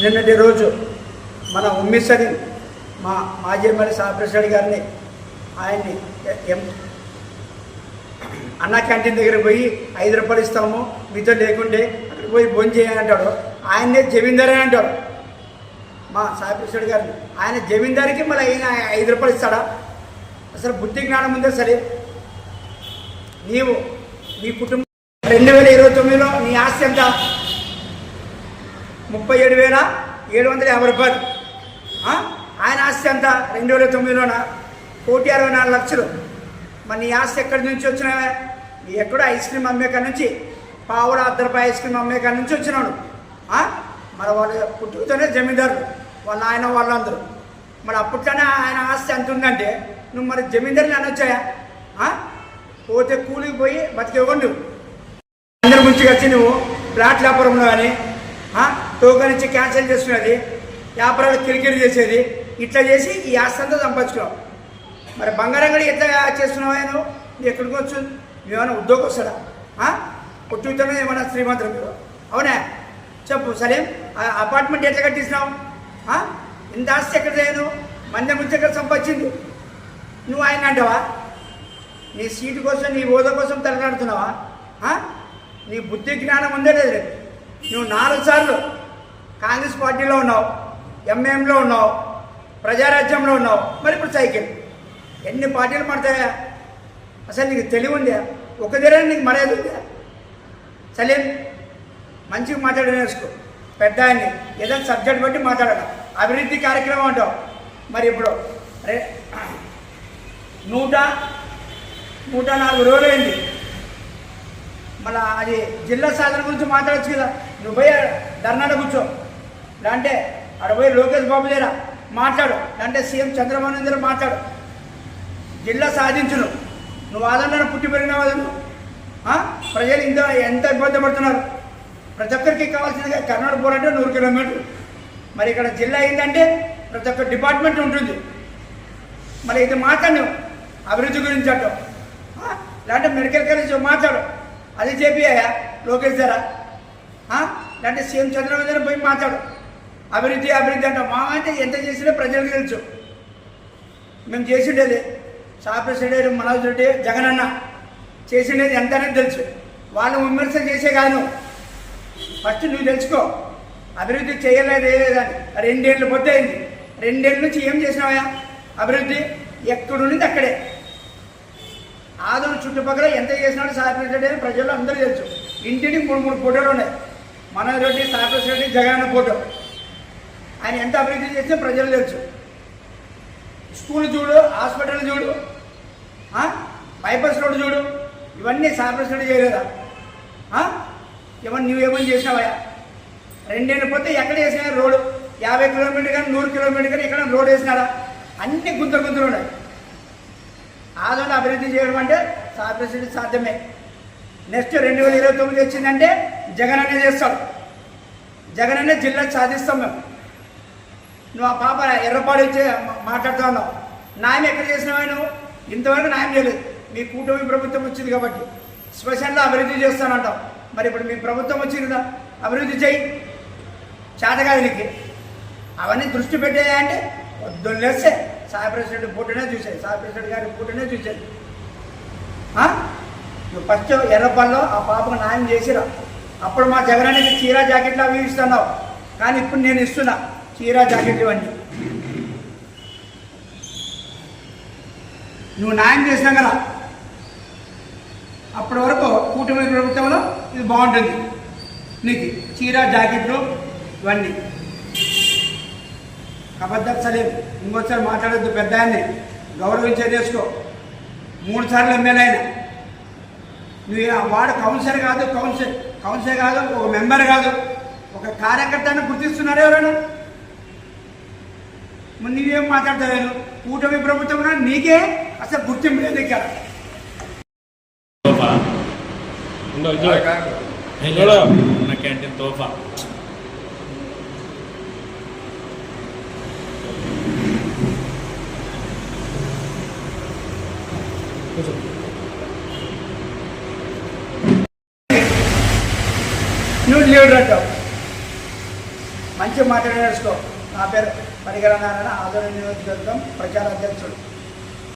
నిన్నటి రోజు మన ఉమ్మిసరి మాజీ ఎమ్మెల్యే సాప్రెసిడెంట్ గారిని ఆయన్ని అన్న క్యాంటీన్ దగ్గర పోయి 5 రూపాయలు ఇస్తాము మీతో లేకుంటే అక్కడికి పోయి భోజనం చేయని అంటాడు. ఆయనే జమీందారే అంటాడు మా సాప్రెసిడెంట్ గారిని. ఆయన జమీందారికి మళ్ళీ ఆయన 5 రూపాయలు ఇస్తాడా? అసలు బుద్ధి జ్ఞానం ఉందే సరే. నీ కుటుంబం 2029లో నీ ఆస్తి ఎంత? 37,750 రూపాయలు. ఆయన ఆస్తి ఎంత 2009లోన? 1,64,00,000. మరి నీ ఆస్తి ఎక్కడి నుంచి వచ్చినావే? నీ ఎక్కడో ఐస్ క్రీమ్ అమ్మేకాడ నుంచి, పావుడ ₹1 ఐస్ క్రీమ్ అమ్మేకాడ నుంచి వచ్చినాడు. మరి వాళ్ళు పుట్టుకతోనే జమీందారులు, వాళ్ళ ఆయన వాళ్ళందరూ. మరి అప్పట్లోనే ఆయన ఆస్తి ఎంత ఉందంటే నువ్వు మరి జమీందారులు అనొచ్చాయా? పోతే కూలికి పోయి బతికేవ్వండు. అందరి నుంచి వచ్చి నువ్వు ఫ్లాట్ వ్యాపారంలో కానీ టోకన్ ఇచ్చి క్యాన్సిల్ చేసుకునేది, వ్యాపారాలు కిరికిరి చేసేది, ఇట్లా చేసి ఈ ఆస్తి అంతా సంపాదించుకున్నావు. మరి బంగారం కూడా ఎట్లా చేస్తున్నావా? నువ్వు ఎక్కడికి వచ్చు? నువ్వేమైనా ఉద్యోగం వస్తాడా? పుట్టుకతోనే ఏమన్నా శ్రీమంతులు మీరు? అవునా? చెప్పు సరే. అపార్ట్మెంట్ ఎట్లా కట్టిస్తున్నావు? ఇంత ఆస్తి ఎక్కడ చేయను? మంది ముంచి ఎక్కడ సంపాదించింది? నువ్వు ఆయన అంటావా? నీ సీటు కోసం, నీ హోదా కోసం తలకాడుతున్నావా? నీ బుద్ధి జ్ఞానం ఉందే లేదు. నువ్వు 4 సార్లు కాంగ్రెస్ పార్టీలో ఉన్నావు, ఎంఏఎంలో ఉన్నావు, ప్రజారాజ్యంలో ఉన్నావు, మరి ఇప్పుడు సైకిల్. ఎన్ని పార్టీలు పడతాయా? అసలు నీకు తెలివి ఉందా? ఒక దగ్గర నీకు మర్యాద ఉందా? సలీం, మంచిగా మాట్లాడి నేర్చుకో. పెద్ద ఆయన్ని ఏదైనా సబ్జెక్ట్ బట్టి మాట్లాడాలి. అభివృద్ధి కార్యక్రమం అంటావు. మరి ఇప్పుడు 104 రోజులు అయింది. మళ్ళీ అది జిల్లా సాధన గురించి మాట్లాడచ్చు కదా. నువ్వు పోయి ధర్నాలో కూర్చో, లేదంటే అక్కడ పోయి లోకేష్ బాబు దగ్గర మాట్లాడు, లేదంటే సీఎం చంద్రబాబు నాయుడు దగ్గర మాట్లాడు. జిల్లా సాధించును. నువ్వు ఆదరణ పుట్టి పెరిగిన వాళ్ళు ప్రజలు ఎంత ఇబ్బంది పడుతున్నారు. ప్రతి ఒక్కరికి కావాల్సిందిగా కర్ణాటక పోరంటే 100 కిలోమీటర్లు. మరి ఇక్కడ జిల్లా అయిందంటే ప్రతి ఒక్క డిపార్ట్మెంట్ ఉంటుంది. మరి ఇది మాట్లాడు, అభివృద్ధి గురించి అంటావు. లేదంటే మెడికల్ కాలేజ్ మాట్లాడు, అది చెప్పియా లోకేష్ ధర. లేదంటే సీఎం చంద్రబాబు దగ్గర పోయి మాట్లాడు. అభివృద్ధి అంటావు. మా అంటే ఎంత చేసినా ప్రజలకు తెలుసు. మేము చేసిండేది సాప్రెసిడెంట్ మనోజ్ రెడ్డి, జగనన్న చేసిండేది ఎంత అనేది తెలుసు. వాళ్ళు విమర్శ చేసే కాదు. నువ్వు ఫస్ట్ నువ్వు తెలుసుకో. అభివృద్ధి చేయలేదు ఏలేదని 2 ఏళ్ళు పొద్దు అయింది. 2 ఏళ్ళ నుంచి ఏం చేసినావా? అభివృద్ధి ఎక్కడుంది అక్కడే. ఆదోడు చుట్టుపక్కల ఎంత చేసినాడు సాప్రెసిడెంట్ అని ప్రజల్లో అందరూ తెలుసు. ఇంటిని 3 ఫోటోలు ఉన్నాయి. మనోజ్ రెడ్డి, సాప్రెసిడెంట్, జగనన్న ఫోటో. ఆయన ఎంత అభివృద్ధి చేస్తే ప్రజలు తెలుసు. స్కూల్ చూడు, హాస్పిటల్ చూడు, బైపాస్ రోడ్డు చూడు. ఇవన్నీ సాప్రెసిడెంట్ చేయలేదా? నువ్వేమని చేసినావా? 2 ఏళ్ళు పోతే ఎక్కడ వేసినా రోడ్డు 50 కిలోమీటర్ కానీ 100 కిలోమీటర్ కానీ ఎక్కడ రోడ్ వేసినారా? అన్ని గుంతలు ఉన్నాయి. ఆదోళన అభివృద్ధి చేయడం అంటే సాప్రెసిడెంట్ సాధ్యమే. నెక్స్ట్ 2029 వచ్చిందంటే జగన్ అనే చేస్తాడు. జగన్ అనే జిల్లా సాధిస్తాం మేము. నువ్వు ఆ పాప ఎర్రపాడు వచ్చి మాట్లాడుతూ ఉన్నావు. న్యాయం ఎక్కడ చేసినావా? నువ్వు ఇంతవరకు న్యాయం చేయలేదు. మీ కూటమి ప్రభుత్వం వచ్చింది కాబట్టి స్పెషల్గా అభివృద్ధి చేస్తానంటావు. మరి ఇప్పుడు మీ ప్రభుత్వం వచ్చింది కదా, అభివృద్ధి చేయి. చేతగాదికి అవన్నీ దృష్టి పెట్టాయంటే పొద్దున్న లేస్తే సాప్రెసిడెంట్ ఫోటోనే చూసేది, సాప్రెసిడెంట్ గారి ఫోటోనే చూసేది. నువ్వు ఫస్ట్ ఎర్రపల్లిలో ఆ పాపకు న్యాయం చేసిరా. అప్పుడు మా జగనానికి చీరా జాకెట్లు అవి ఇస్తున్నావు. కానీ ఇప్పుడు నేను ఇస్తున్నా చీరా జాకెట్లు ఇవన్నీ. నువ్వు న్యాయం చేసినా కదా, అప్పటి వరకు కూటమి ప్రభుత్వంలో ఇది బాగుంటుంది. నీకు చీరా జాకెట్లు ఇవన్నీ. అబద్ధాలు సలీం, ఇంకోసారి మాట్లాడొద్దు. పెద్ద ఆయన్ని గౌరవించే చేసుకో. 3 సార్లు ఎమ్మెల్యే అయినా నువ్వు వాడు కౌన్సిలర్ కాదు, ఒక మెంబర్ కాదు, ఒక కార్యకర్తను గుర్తిస్తున్నారు ఎవరైనా? నువ్వేం మాట్లాడతావు? కూటమి ప్రభుత్వంలో నీకే అసలు గుర్తింపు లేదు. ఇక్కడ క్యాంటీన్ తోఫా నువ్వు లీడర్ అంటావు. మంచి మాట నేర్చుకో. నా పేరు పరిగణ నారాయణ, ఆదరణ నియోజకవర్గం ప్రచార అధ్యక్షుడు.